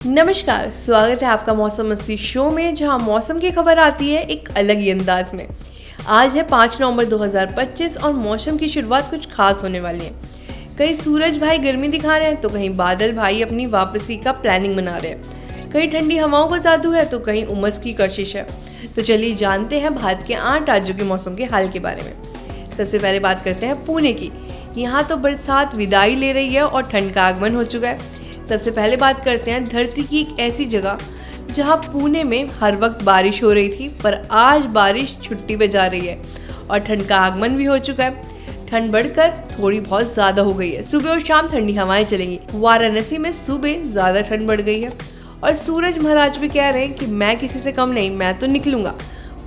नमस्कार, स्वागत है आपका मौसम मस्ती शो में, जहां मौसम की खबर आती है एक अलग ही अंदाज में। आज है 5 नवंबर 2025 और मौसम की शुरुआत कुछ खास होने वाली है। कहीं सूरज भाई गर्मी दिखा रहे हैं तो कहीं बादल भाई अपनी वापसी का प्लानिंग बना रहे हैं। कहीं ठंडी हवाओं का जादू है तो कहीं उमस की कशिश है। तो चलिए जानते हैं भारत के 8 राज्यों के मौसम के हाल के बारे में। सबसे पहले बात करते हैं पुणे की। यहाँ तो बरसात विदाई ले रही है और ठंड का आगमन हो चुका है। सबसे पहले बात करते हैं धरती की एक ऐसी जगह जहां पुणे में हर वक्त बारिश हो रही थी, पर आज बारिश छुट्टी पे जा रही है और ठंड का आगमन भी हो चुका है। ठंड बढ़कर थोड़ी बहुत ज़्यादा हो गई है। सुबह और शाम ठंडी हवाएं चलेंगी। वाराणसी में सुबह ज़्यादा ठंड बढ़ गई है और सूरज महाराज भी कह रहे हैं कि मैं किसी से कम नहीं, मैं तो निकलूंगा।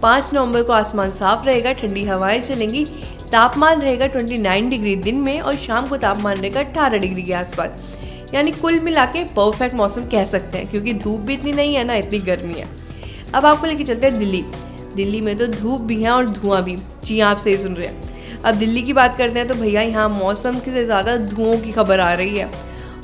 5 नवंबर को आसमान साफ रहेगा, ठंडी हवाएं चलेंगी, तापमान रहेगा 29 डिग्री दिन में और शाम को तापमान रहेगा 18 डिग्री के आसपास। यानी कुल मिला के परफेक्ट मौसम कह सकते हैं, क्योंकि धूप भी इतनी नहीं है ना इतनी गर्मी है। अब आपको लेके चलते हैं दिल्ली। दिल्ली में तो धूप भी है और धुआं भी। जी आप सही सुन रहे हैं। अब दिल्ली की बात करते हैं तो भैया यहाँ मौसम से ज़्यादा धुओं की खबर आ रही है।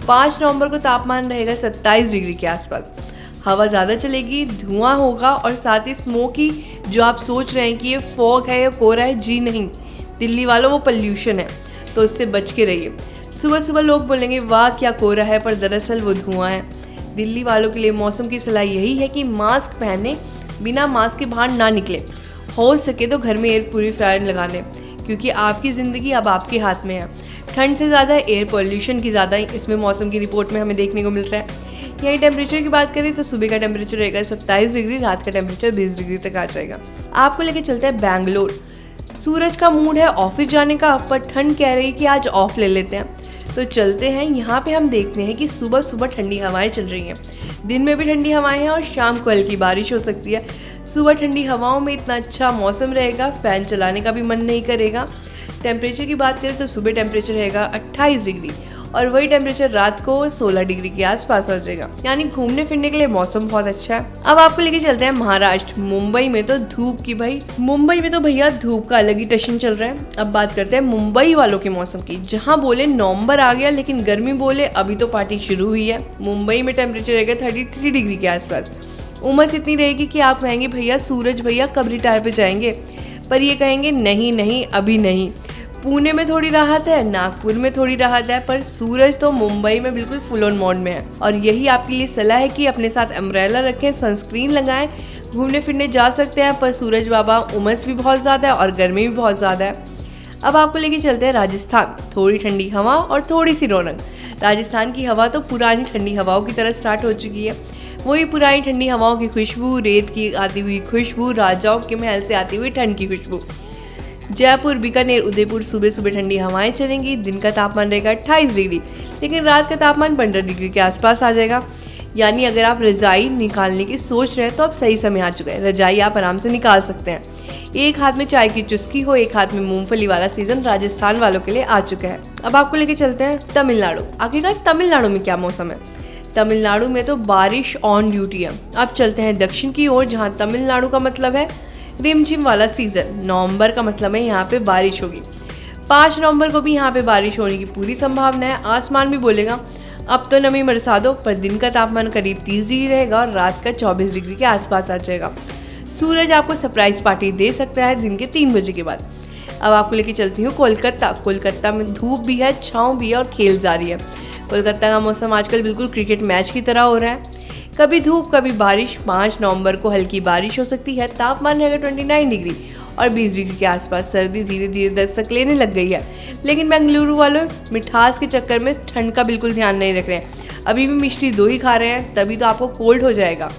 5 नवंबर को तापमान रहेगा 27 डिग्री के आसपास। हवा ज़्यादा चलेगी, धुआं होगा और साथ ही स्मोकी, जो आप सोच रहे हैं कि ये फॉग है या कोहरा है, जी नहीं दिल्ली वालों, वो पॉल्यूशन है, तो इससे बच के रहिए। सुबह सुबह लोग बोलेंगे वाह क्या कोहरा है, पर दरअसल वो धुआं है। दिल्ली वालों के लिए मौसम की सलाह यही है कि मास्क पहने, बिना मास्क के बाहर ना निकले। हो सके तो घर में एयर प्यूरीफायर लगा लें, क्योंकि आपकी ज़िंदगी अब आपके हाथ में है। ठंड से ज़्यादा एयर पॉल्यूशन की ज़्यादा इसमें मौसम की रिपोर्ट में हमें देखने को मिल रहा है। यही टेम्परेचर की बात करें तो सुबह का टेम्परेचर रहेगा 27 डिग्री, रात का टेम्परेचर 20 डिग्री तक आ जाएगा। आपको लेके चलते हैं बैंगलोर। सूरज का मूड है ऑफिस जाने का, पर ठंड कह रही है कि आज ऑफ ले लेते हैं। तो चलते हैं। यहाँ पे हम देखते हैं कि सुबह सुबह ठंडी हवाएं चल रही हैं। दिन में भी ठंडी हवाएं हैं और शाम को हल्की बारिश हो सकती है। सुबह ठंडी हवाओं में इतना अच्छा मौसम रहेगा, फ़ैन चलाने का भी मन नहीं करेगा। टेम्परेचर की बात करें तो सुबह टेम्परेचर रहेगा 28 डिग्री और वही टेम्परेचर रात को 16 डिग्री के आसपास आ जाएगा। यानी घूमने फिरने के लिए मौसम बहुत अच्छा है। अब आपको लेके चलते हैं महाराष्ट्र। मुंबई में तो धूप की मुंबई में तो भैया धूप का अलग ही टशन चल रहा है। अब बात करते हैं मुंबई वालों के मौसम की, जहाँ बोले नवंबर आ गया लेकिन गर्मी बोले अभी तो पार्टी शुरू हुई है। मुंबई में टेम्परेचर रहेगा 33 डिग्री के आसपास। उमस इतनी रहेगी कि आप कहेंगे भैया सूरज भैया कब रिटायर पे जाएंगे, पर ये कहेंगे नहीं नहीं अभी नहीं। पुणे में थोड़ी राहत है, नागपुर में थोड़ी राहत है, पर सूरज तो मुंबई में बिल्कुल फुल ऑन मोड में है। और यही आपके लिए सलाह है कि अपने साथ अम्ब्रेला रखें, सनस्क्रीन लगाएं, घूमने फिरने जा सकते हैं, पर सूरज बाबा उमस भी बहुत ज़्यादा है और गर्मी भी बहुत ज़्यादा है। अब आपको लेके चलते हैं राजस्थान। थोड़ी ठंडी हवा और थोड़ी सी रौनक। राजस्थान की हवा तो पुरानी ठंडी हवाओं की तरह स्टार्ट हो चुकी है। वही पुरानी ठंडी हवाओं की खुशबू, रेत की आती हुई खुशबू, राजाओं के महल से आती हुई ठंड की खुशबू। जयपुर, बीकानेर, उदयपुर सुबह सुबह ठंडी हवाएं चलेंगी। दिन का तापमान रहेगा 28 डिग्री, लेकिन रात का तापमान 15 डिग्री के आसपास आ जाएगा। यानी अगर आप रजाई निकालने की सोच रहे हैं तो अब सही समय आ चुका है। रजाई आप आराम से निकाल सकते हैं। एक हाथ में चाय की चुस्की हो, एक हाथ में मूंगफली वाला सीजन राजस्थान वालों के लिए आ चुका है। अब आपको लेके चलते हैं तमिलनाडु। आखिरकार तमिलनाडु में क्या मौसम है? तमिलनाडु में तो बारिश ऑन ड्यूटी है। अब चलते हैं दक्षिण की ओर, जहाँ तमिलनाडु का मतलब है रिमझिम वाला सीजन। नवंबर का मतलब है यहाँ पे बारिश होगी। 5 नवंबर को भी यहाँ पे बारिश होने की पूरी संभावना है। आसमान भी बोलेगा अब तो नमी बरसा दो, पर दिन का तापमान करीब 30 डिग्री रहेगा और रात का 24 डिग्री के आसपास आ जाएगा। सूरज आपको सरप्राइज पार्टी दे सकता है दिन के 3 बजे के बाद। अब आपको लेके चलती हूँ कोलकाता। कोलकाता में धूप भी है, छाँव भी है और खेल जारी है। कोलकाता का मौसम आजकल बिल्कुल क्रिकेट मैच की तरह हो रहा है, कभी धूप कभी बारिश। 5 नवंबर को हल्की बारिश हो सकती है। तापमान रहेगा 29 डिग्री और 20 डिग्री के आसपास। सर्दी धीरे धीरे दस्तक लेने लग गई है, लेकिन बेंगलुरु वालों मिठास के चक्कर में ठंड का बिल्कुल ध्यान नहीं रख रहे हैं। अभी भी मिष्टी दो ही खा रहे हैं, तभी तो आपको कोल्ड हो जाएगा,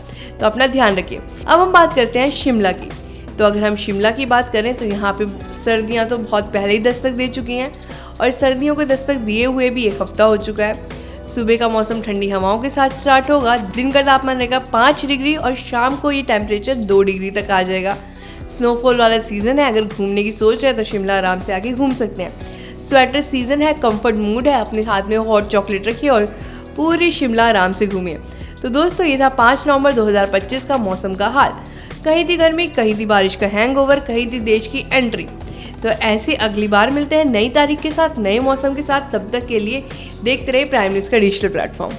तो अपना ध्यान रखिए। अब हम बात करते हैं शिमला की। तो अगर हम शिमला की बात करें तो यहाँ पे सर्दियाँ तो बहुत पहले ही दस्तक दे चुकी हैं और सर्दियों को दस्तक दिए हुए भी 1 हफ्ता हो चुका है। सुबह का मौसम ठंडी हवाओं के साथ स्टार्ट होगा। दिन का तापमान रहेगा 5 डिग्री और शाम को ये टेम्परेचर 2 डिग्री तक आ जाएगा। स्नोफॉल वाला सीजन है। अगर घूमने की सोच रहे हैं तो शिमला आराम से आके घूम सकते हैं। स्वेटर सीजन है, कंफर्ट मूड है। अपने हाथ में हॉट चॉकलेट रखिए और पूरी शिमला आराम से घूमिए। तो दोस्तों ये था 5 नवंबर 2025 का मौसम का हाल। कहीं थी गर्मी, कहीं थी बारिश का हैंगओवर, कहीं थी देश की एंट्री। तो ऐसे अगली बार मिलते हैं नई तारीख के साथ, नए मौसम के साथ। तब तक के लिए देखते रहिए प्राइम न्यूज़ का डिजिटल प्लेटफॉर्म।